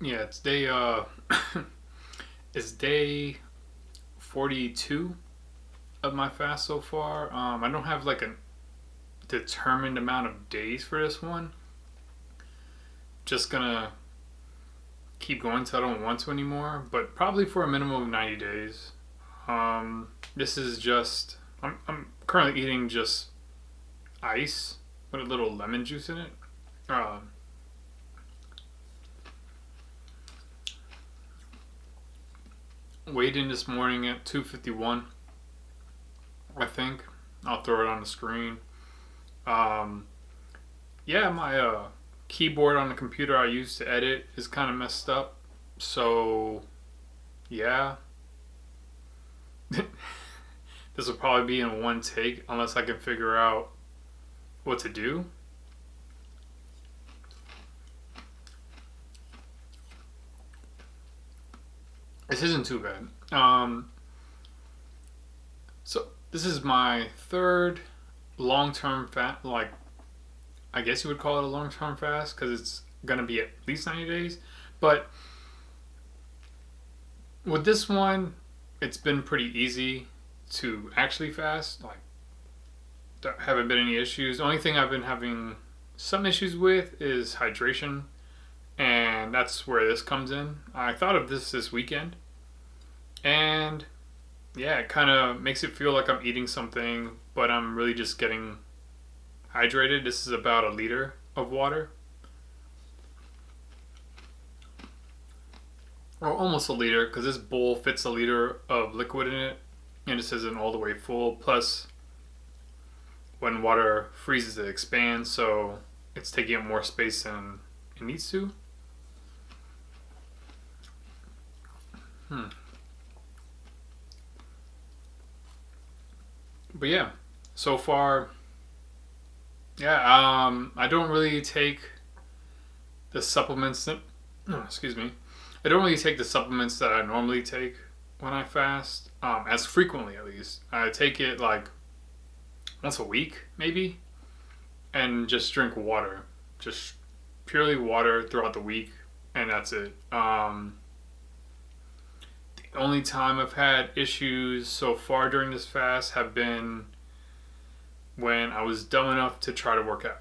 Yeah, it's day it's day 42 of my fast so far. I don't have like a determined amount of days for this one. Just gonna keep going till I don't want to anymore, but probably for a minimum of 90 days. This is just I'm currently eating just ice with a little lemon juice in it. Um, Weighed in this morning at 251, I think. I'll throw it on the screen. Um, yeah, my keyboard on the computer I use to edit is kind of messed up. So, yeah, this will probably be in one take unless I can figure out what to do. This isn't too bad. So this is my third long-term fast. Like, I guess you would call it a long-term fast because it's gonna be at least 90 days. But with this one, it's been pretty easy to actually fast. Like, there haven't been any issues. The only thing I've been having some issues with is hydration, and that's where this comes in. I thought of this weekend, and yeah, it kind of makes it feel like I'm eating something, but I'm really just getting hydrated. This is about a liter of water, or almost a liter, because this bowl fits a liter of liquid in it, and this isn't all the way full. Plus, when water freezes, it expands, so it's taking up more space than it needs to. Hmm. But yeah, so far, yeah, I don't really take the supplements that, no, excuse me, I don't really take the supplements that I normally take when I fast, as frequently at least. I take it like once a week, maybe, and just drink water, just purely water throughout the week, and that's it. The only time I've had issues so far during this fast have been when I was dumb enough to try to work out.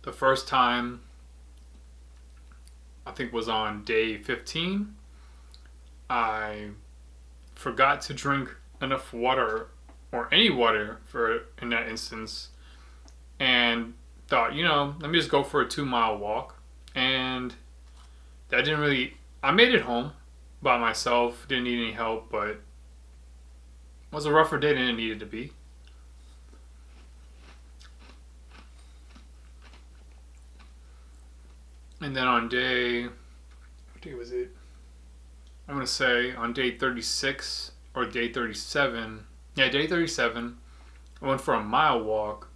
The first time I think was on day 15. I forgot to drink enough water or any water for in that instance and thought, let me just go for a 2 mile walk. And that didn't really, I made it home by myself, didn't need any help, but it was a rougher day than it needed to be. And then on what day was it? I'm going to say on day 36 or day 37. Yeah, day 37, I went for a mile walk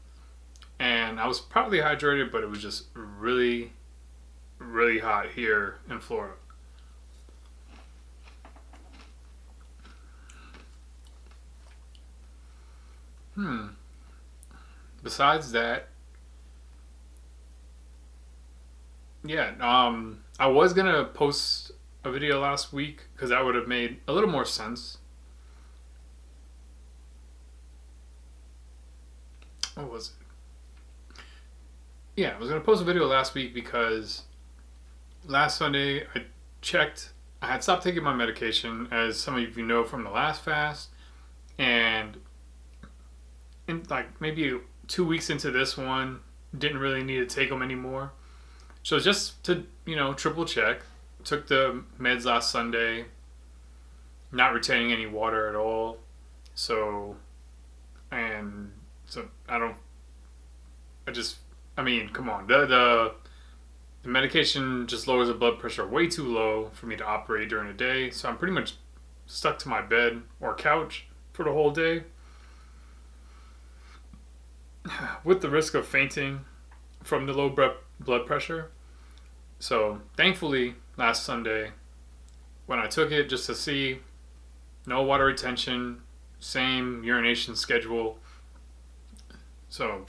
and I was probably hydrated, but it was just really, really hot here in Florida. Hmm. Besides that, yeah, I was going to post a video last week because that would have made a little more sense. What was it? Yeah, I was going to post a video last week because last Sunday I checked. I had stopped taking my medication, as some of you know from the last fast, and in like maybe 2 weeks into this one, didn't really need to take them anymore. So just to triple check, took the meds last Sunday, not retaining any water at all. So and so I don't. I just. I mean, come on. The medication just lowers the blood pressure way too low for me to operate during the day. So I'm pretty much stuck to my bed or couch for the whole day, with the risk of fainting from the low blood pressure. So thankfully, last Sunday, when I took it just to see, no water retention, same urination schedule. So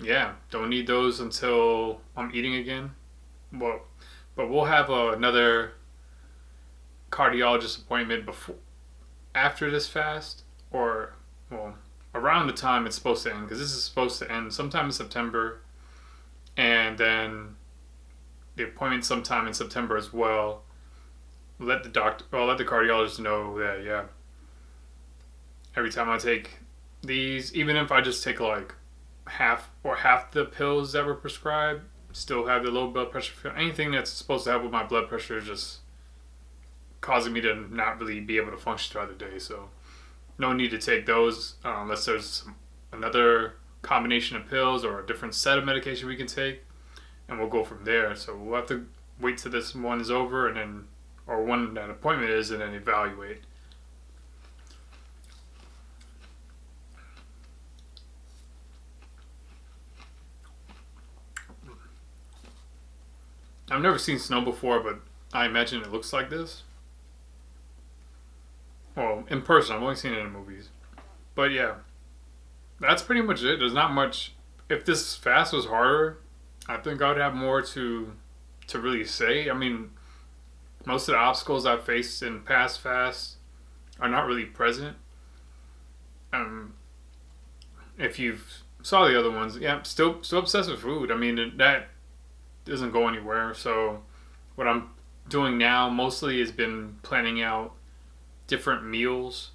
Yeah, don't need those until I'm eating again. Well, but we'll have another cardiologist appointment before after this fast, or well, around the time it's supposed to end, because this is supposed to end sometime in September, and then the appointment sometime in September as well. Let the cardiologist know that yeah, every time I take these, even if I just take like half the pills that were prescribed, still have the low blood pressure. Anything that's supposed to help with my blood pressure is just causing me to not really be able to function throughout the day. So no need to take those unless there's another combination of pills or a different set of medication we can take, and we'll go from there. So we'll have to wait till this one is over, and then or when that appointment is, and then evaluate. I've never seen snow before, but I imagine it looks like this. Well, in person, I've only seen it in movies. But yeah, that's pretty much it. There's not much. If this fast was harder, I think I would have more to really say. I mean, most of the obstacles I've faced in past fasts are not really present. Um, if you've saw the other ones, yeah, still obsessed with food. I mean, that doesn't go anywhere. So what I'm doing now mostly has been planning out different meals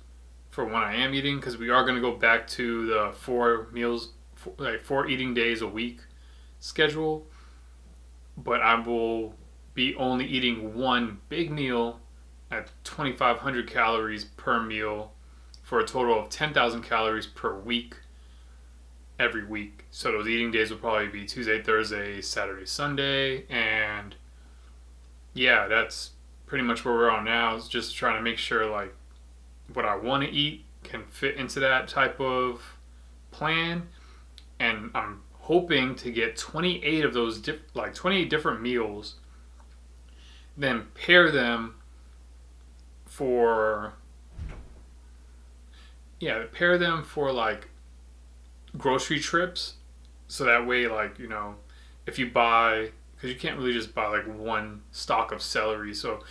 for when I am eating, because we are going to go back to the 4 meals, like 4 eating days a week schedule. But I will be only eating one big meal at 2,500 calories per meal for a total of 10,000 calories per week every week. So those eating days will probably be Tuesday, Thursday, Saturday, Sunday, and yeah, that's pretty much where we're on now. Is just trying to make sure like what I want to eat can fit into that type of plan, and I'm hoping to get 28 of those 28 different meals, then pair them for like grocery trips, so that way like if you buy, because you can't really just buy like one stalk of celery. So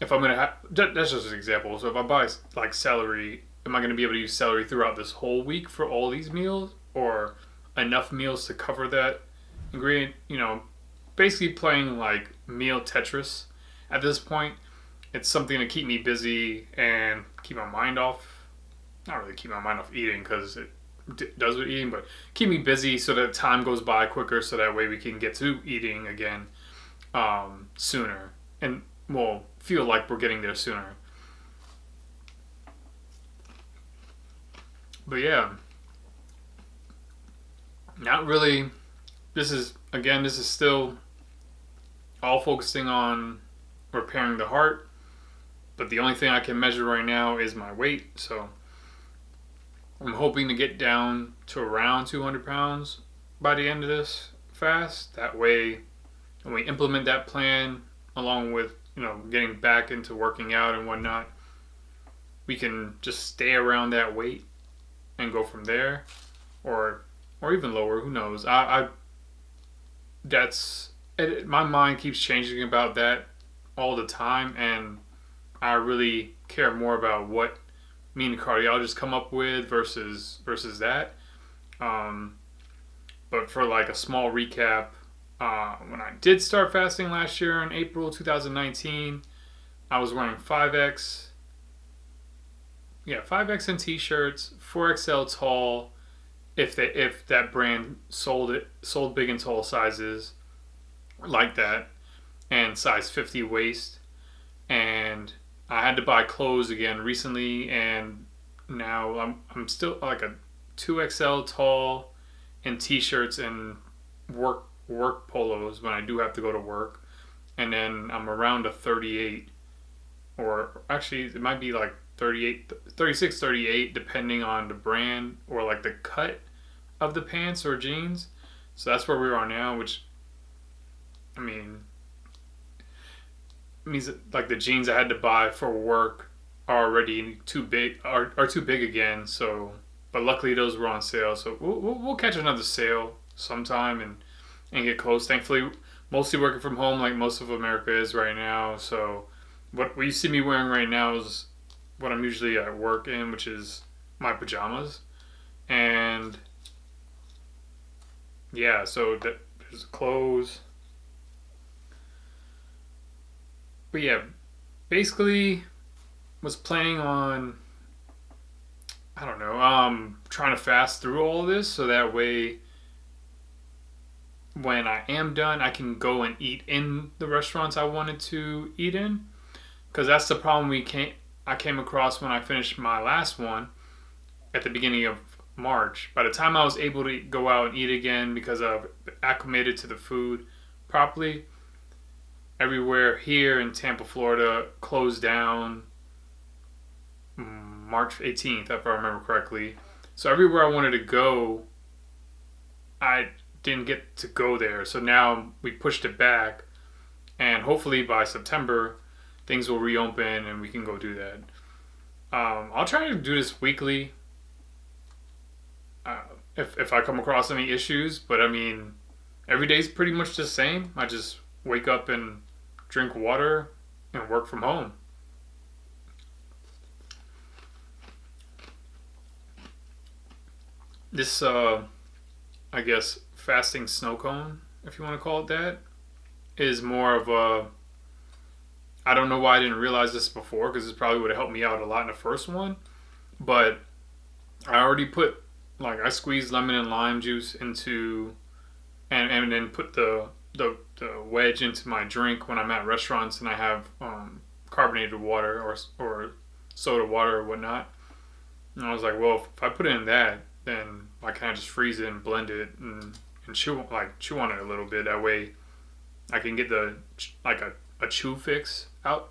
if I'm gonna have that's just an example. So if I buy like celery, am I gonna be able to use celery throughout this whole week for all these meals, or enough meals to cover that ingredient? Basically playing like meal Tetris at this point. It's something to keep me busy and keep my mind off. Not really keep my mind off eating, because it does with eating, but keep me busy so that time goes by quicker, so that way we can get to eating again sooner, and we'll feel like we're getting there sooner. But yeah, not really. This is still all focusing on repairing the heart, but the only thing I can measure right now is my weight. So I'm hoping to get down to around 200 pounds by the end of this fast. That way, when we implement that plan, along with getting back into working out and whatnot, we can just stay around that weight and go from there, or even lower. Who knows? I that's my mind keeps changing about that all the time, and I really care more about what me and the cardiologist come up with versus that. Um, but for like a small recap, when I did start fasting last year in April 2019, I was wearing 5X, yeah, 5X in t-shirts, 4XL tall, if that brand sold big and tall sizes like that, and size 50 waist. And I had to buy clothes again recently, and now I'm still like a 2XL tall in t-shirts and work polos when I do have to go to work, and then I'm around a 38, or actually it might be like 38, 36, 38, depending on the brand or like the cut of the pants or jeans. So that's where we are now, which I mean means that, like, the jeans I had to buy for work are already too big again. So, but luckily those were on sale. So we'll catch another sale sometime and get close. Thankfully, mostly working from home like most of America is right now. So what you see me wearing right now is what I'm usually at work in, which is my pajamas. And yeah, so there's clothes. But yeah, basically was planning on, I don't know, trying to fast through all of this so that way when I am done, I can go and eat in the restaurants I wanted to eat in. Because that's the problem I came across when I finished my last one at the beginning of March. By the time I was able to go out and eat again because I've acclimated to the food properly, everywhere here in Tampa, Florida closed down March 18th, if I remember correctly. So everywhere I wanted to go, I didn't get to go there. So now we pushed it back, and hopefully by September, things will reopen and we can go do that. I'll try to do this weekly if I come across any issues, but I mean, every day's pretty much the same. I just wake up and drink water and work from home. This, I guess, fasting snow cone, if you want to call it that, is more of a. I don't know why I didn't realize this before because this probably would have helped me out a lot in the first one. But I already put, like, I squeezed lemon and lime juice into, and then put the wedge into my drink when I'm at restaurants and I have carbonated water or soda water or whatnot. And I was like, well, if I put it in that, then I kind of just freeze it and blend it and chew on it a little bit. That way, I can get the like a chew fix out.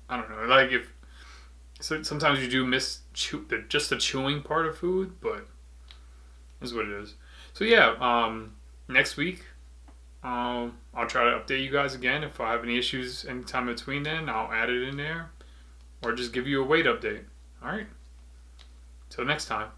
I don't know. Like if so, sometimes you do miss just the chewing part of food, but is what it is. So yeah, next week I'll try to update you guys again. If I have any issues anytime between then, I'll add it in there or just give you a weight update. All right. Till next time.